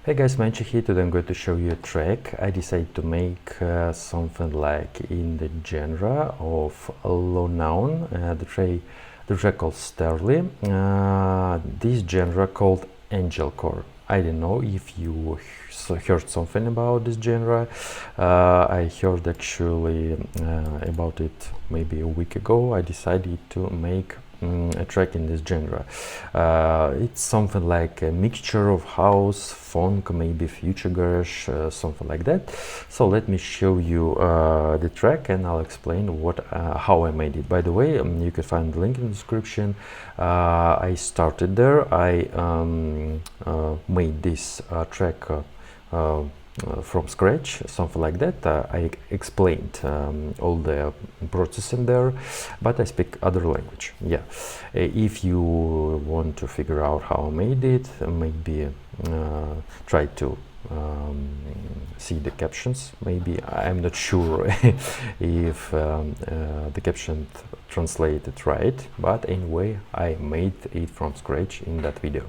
Hey guys, Manchi here. Today I'm going to show you a track. I decided to make something like in the genre of Lonown. The track called Sterling. This genre called Angelcore. I don't know if you heard something about this genre. I heard actually about it maybe a week ago. I decided to make a track in this genre. It's something like a mixture of house, funk, maybe future garage, something like that. So let me show you the track and I'll explain how I made it. By the way, you can find the link in the description. I started there. I made this track from scratch, something like that. I explained all the process in there, but I speak other language. Yeah, if you want to figure out how I made it, maybe try to see the captions. Maybe I'm not sure if the caption translated right, but anyway, I made it from scratch in that video.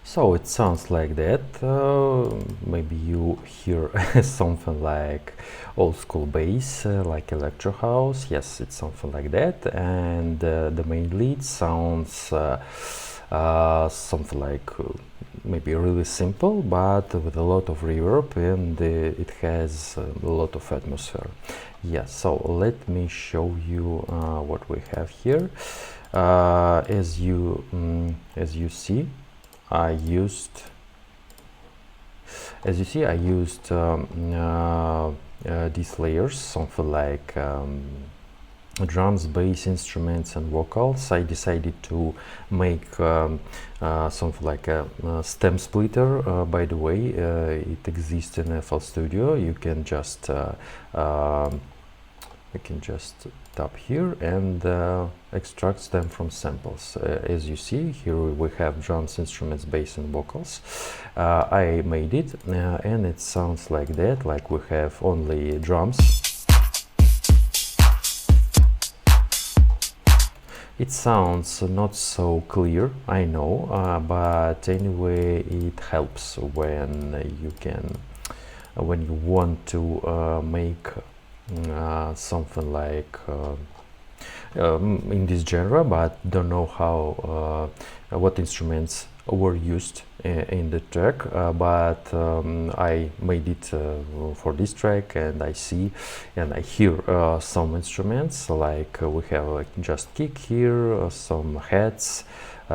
So it sounds like that. Maybe you hear something like old school bass, like electro house. Yes, it's something like that. And the main lead sounds something like maybe really simple, but with a lot of reverb, and it has a lot of atmosphere. Yeah, so let me show you what we have here. As you see, I used these layers, something like drums, bass, instruments and vocals. I decided to make something like a stem splitter. By the way, it exists in FL Studio. You can just tap here and extract them from samples. As you see, here we have drums, instruments, bass and vocals. I made it and it sounds like that, like we have only drums. It sounds not so clear, I know, but anyway it helps when you want to make something like in this genre, but don't know how what instruments were used in the track, but I made it for this track, and I see and I hear some instruments, like we have just kick here, some heads,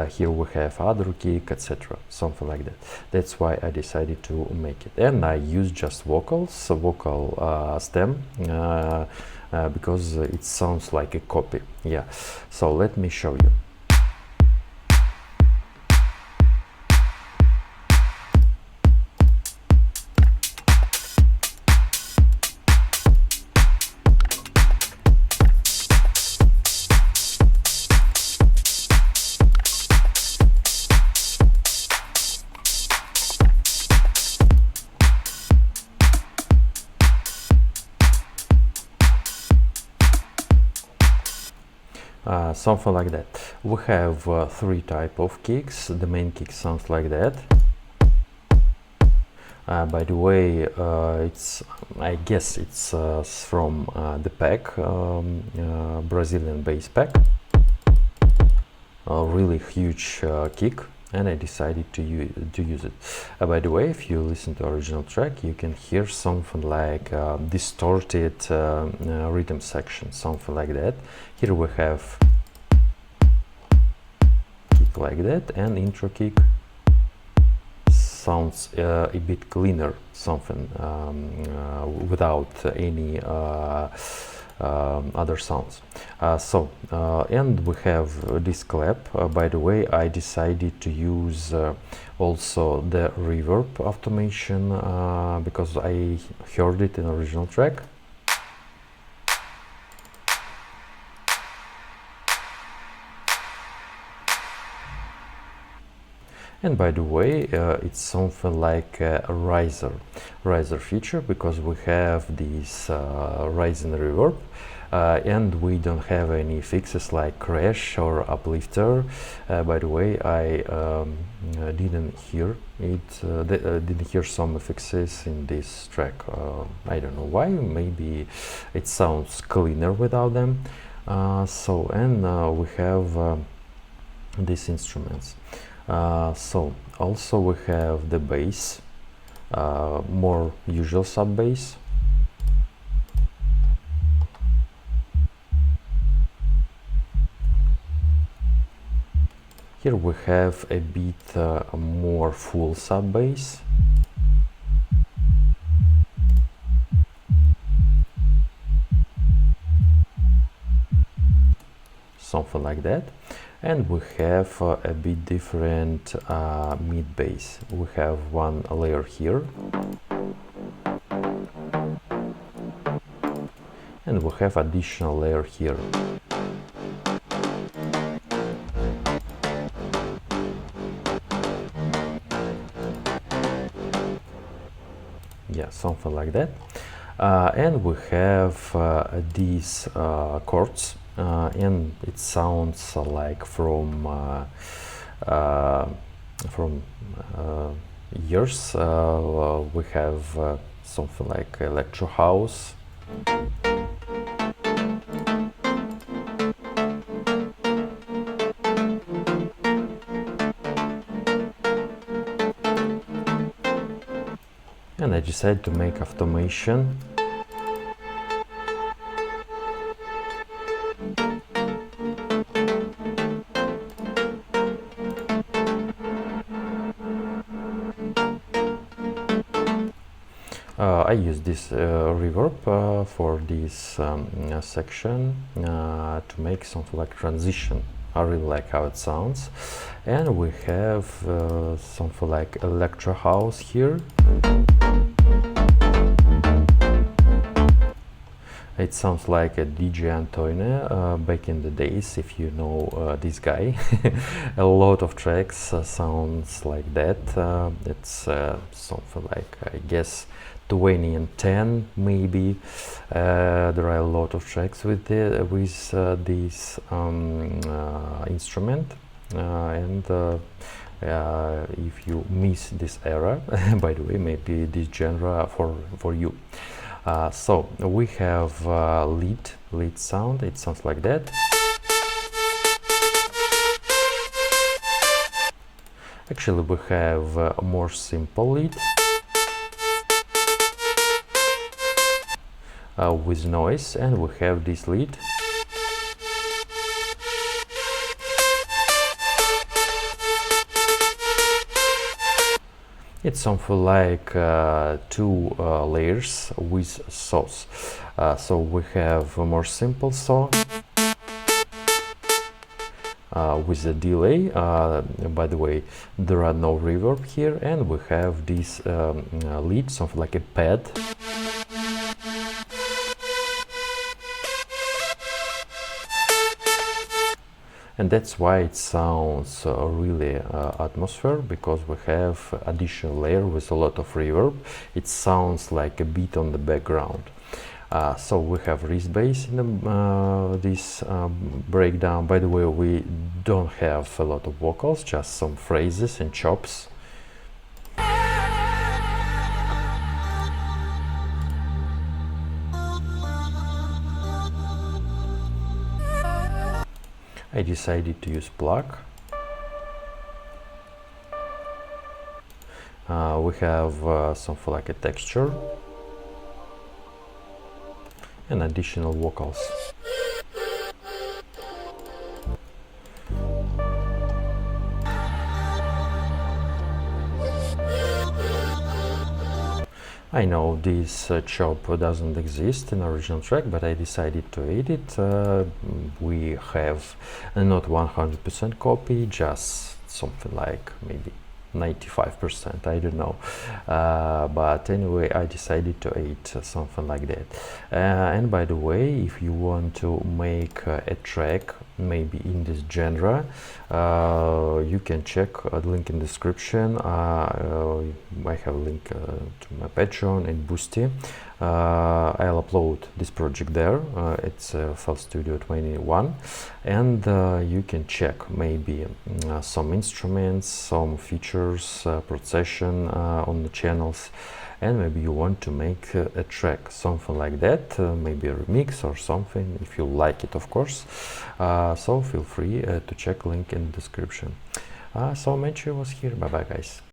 here we have other kick, etc., something like that. That's why I decided to make it, and I use just vocals, vocal stem, because it sounds like a copy. Yeah, so let me show you. Something like that. We have three type of kicks. The main kick sounds like that. By the way, I guess it's from the pack, Brazilian bass pack. A really huge kick, and I decided to use it. By the way, if you listen to original track, you can hear something like distorted rhythm section, something like that. Here we have kick like that, and intro kick sounds a bit cleaner, something without any other sounds. And we have this clap. By the way, I decided to use also the reverb automation because I heard it in original track. And by the way, it's something like a riser feature, because we have this rising reverb, and we don't have any fixes like crash or uplifter. By the way, I didn't hear it. Didn't hear some fixes in this track. I don't know why. Maybe it sounds cleaner without them. We have these instruments. So also we have the bass, more usual sub bass. Here we have a bit more full sub bass. Something like that. And we have a bit different mid bass. We have one layer here, and we have additional layer here. Yeah, something like that. And we have these chords. And it sounds like from years. We have something like electro house. And I decided to make automation. I use this reverb for this section to make something like transition. I really like how it sounds. And we have something like electro house here. It sounds like a DJ Antoine back in the days, if you know this guy. A lot of tracks sounds like that. It's something like, I guess, 2010 maybe. There are a lot of tracks with this instrument, and if you miss this era, by the way, maybe this genre for you. So we have lead sound. It sounds like that. A Actually, we have a more simple lead with noise, and we have this lead it's something like two layers with saws. So we have a more simple saw with a delay. By the way, there are no reverb here, and we have this lead, something like a pad. And that's why it sounds really atmosphere, because we have additional layer with a lot of reverb. It sounds like a beat on the background. So we have wrist bass in this breakdown. By the way, we don't have a lot of vocals, just some phrases and chops. I decided to use plug. We have something like a texture and additional vocals. I know this chop doesn't exist in original track, but I decided to add it. We have not 100% copy, just something like maybe 95%, I don't know. But anyway, I decided to add something like that. And by the way, if you want to make a track maybe in this genre, you can check the link in the description. I have a link to my Patreon and Boosty. I'll upload this project there. It's FL Studio 21, and you can check maybe some instruments, some features, procession on the channels, and maybe you want to make a track, something like that, maybe a remix or something, if you like it, of course. So feel free to check link in the description. So Menchu was here. Bye bye, guys.